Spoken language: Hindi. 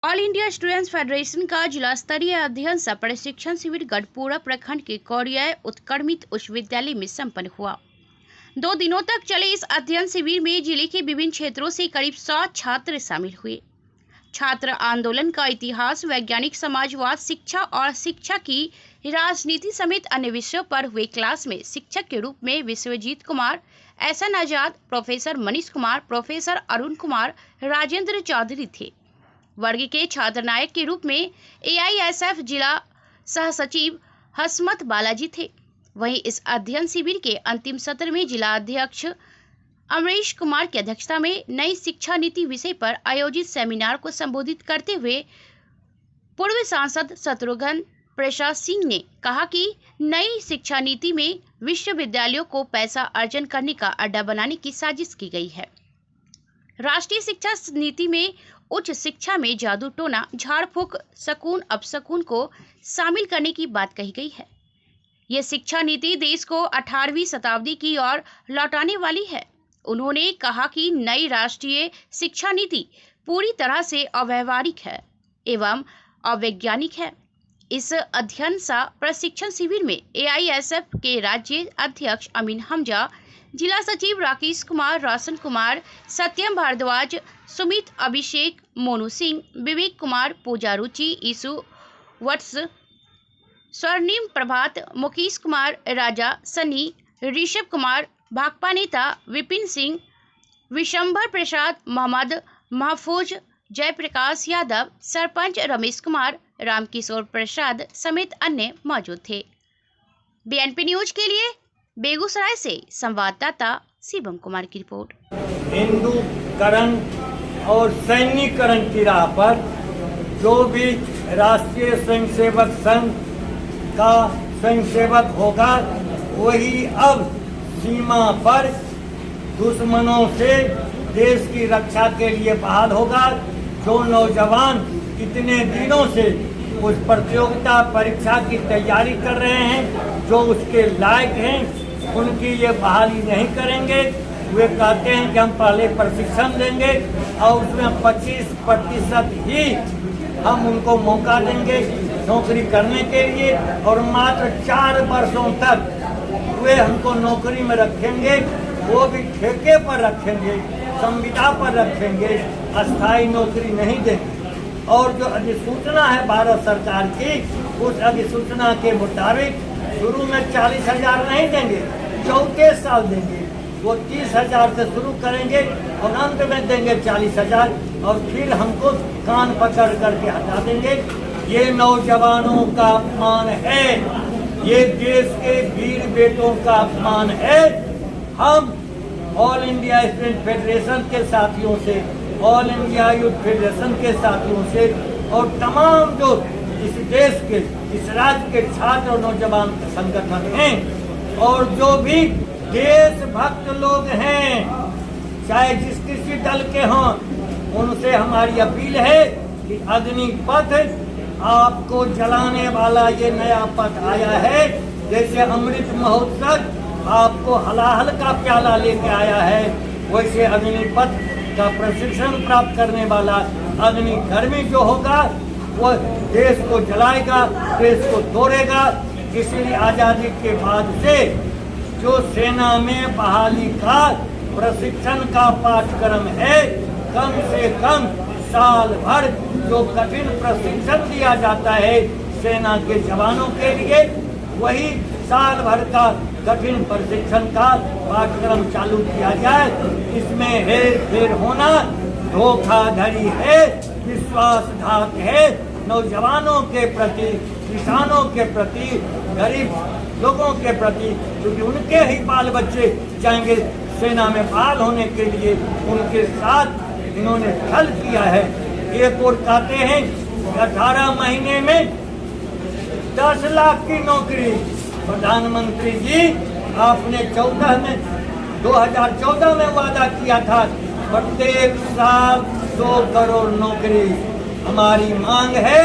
ऑल इंडिया स्टूडेंट्स फेडरेशन का जिला स्तरीय अध्ययन सह प्रशिक्षण शिविर गढ़पुरा प्रखंड के कौरिया उत्क्रमित उच्च विद्यालय में संपन्न हुआ। 2 दिनों तक चले इस अध्ययन शिविर में जिले के विभिन्न क्षेत्रों से करीब 100 छात्र शामिल हुए। छात्र आंदोलन का इतिहास, वैज्ञानिक समाजवाद, शिक्षा और शिक्षा की राजनीति समेत अन्य विषयों पर हुए क्लास में शिक्षक के रूप में विश्वजीत कुमार, एहसन आजाद, प्रोफेसर मनीष कुमार, प्रोफेसर अरुण कुमार, राजेंद्र चौधरी थे। वर्ग के छात्र नायक के रूप में एआईएसएफ जिला सह सचिव हसमत बालाजी थे। वहीं इस अध्ययन शिविर के अंतिम सत्र में जिला अध्यक्ष अमरीश कुमार की अध्यक्षता में नई शिक्षा नीति विषय पर आयोजित सेमिनार को संबोधित करते हुए पूर्व सांसद शत्रुघ्न प्रसाद सिंह ने कहा कि नई शिक्षा नीति में विश्वविद्यालयों को पैसा अर्जन करने का अड्डा बनाने की साजिश की गई है। राष्ट्रीय शिक्षा नीति में उच्च शिक्षा में जादू टोना, झाड़ फूक, सकून अपशकुन को शामिल करने की बात कही गई है। यह शिक्षा नीति देश को 18वीं शताब्दी की ओर लौटाने वाली है। उन्होंने कहा कि नई राष्ट्रीय शिक्षा नीति पूरी तरह से अव्यावहारिक है एवं अवैज्ञानिक है। इस अध्ययन सह प्रशिक्षण शिविर में एआईएसएफ के राज्य अध्यक्ष अमीन हमजा, जिला सचिव राकेश कुमार, रोशन कुमार, सत्यम भारद्वाज, सुमित, अभिषेक, मोनू सिंह, विवेक कुमार, पूजा रुचि, ईसु वत्स, स्वर्णिम प्रभात, मुकेश कुमार, राजा, सनी, ऋषभ कुमार, भाकपा नेता विपिन सिंह, विशंभर प्रसाद, मोहम्मद महफूज, जयप्रकाश यादव, सरपंच रमेश कुमार, रामकिशोर प्रसाद समेत अन्य मौजूद थे। बीएनपी न्यूज के लिए बेगूसराय से संवाददाता शिवम कुमार की रिपोर्ट। हिंदूकरण और सैन्यकरण की राह पर जो भी राष्ट्रीय स्वयंसेवक संघ का स्वयंसेवक होगा वही अब सीमा पर दुश्मनों से देश की रक्षा के लिए बहाल होगा। जो नौजवान इतने दिनों से उस प्रतियोगिता परीक्षा की तैयारी कर रहे हैं, जो उसके लायक हैं, उनकी ये बहाली नहीं करेंगे। वे कहते हैं कि हम पहले प्रशिक्षण देंगे और उसमें 25% ही हम उनको मौका देंगे नौकरी करने के लिए, और मात्र 4 वर्षों तक वे हमको नौकरी में रखेंगे। वो भी ठेके पर रखेंगे, संविदा पर रखेंगे, अस्थायी नौकरी नहीं देंगे। और जो अधिसूचना है भारत सरकार की, उस अधिसूचना के मुताबिक शुरू में 40,000 नहीं देंगे, 34 साल देंगे। वो 30,000 से शुरू करेंगे और अंत में देंगे 40,000, और फिर हमको कान पकड़ करके हटा देंगे। ये नौजवानों का अपमान है, ये देश के वीर बेटों का अपमान है। हम ऑल इंडिया स्टूडेंट फेडरेशन के साथियों से, ऑल इंडिया यूथ फेडरेशन के साथियों से और तमाम जो इस देश के, इस राज्य के छात्र और नौजवान संगठन हैं और जो भी देशभक्त लोग हैं, चाहे जिस किसी दल के हों, उनसे हमारी अपील है कि अग्निपथ आपको जलाने वाला ये नया पथ आया है। जैसे अमृत महोत्सव आपको हलाहल का प्याला लेके आया है, वैसे अग्निपथ का प्रशिक्षण प्राप्त करने वाला अग्निकर्मी जो होगा वो देश को जलाएगा, देश को तोड़ेगा। इसलिए आजादी के बाद से जो सेना में बहाली का प्रशिक्षण का पाठ्यक्रम है, कम से कम साल भर जो कठिन प्रशिक्षण दिया जाता है सेना के जवानों के लिए, वही साल भर का कठिन प्रशिक्षण का पाठ्यक्रम चालू किया जाए। इसमें हेर फेर होना धोखाधड़ी है, विश्वासघात है नौजवानों के प्रति, किसानों के प्रति, गरीब लोगों के प्रति, क्योंकि उनके ही बाल बच्चे जाएंगे सेना में बहाल होने के लिए। उनके साथ इन्होंने छल किया है। एक और कहते हैं 18 महीने में 10 लाख की नौकरी। प्रधानमंत्री जी आपने 2014 में वादा किया था प्रत्येक साल 2 करोड़ नौकरी। हमारी मांग है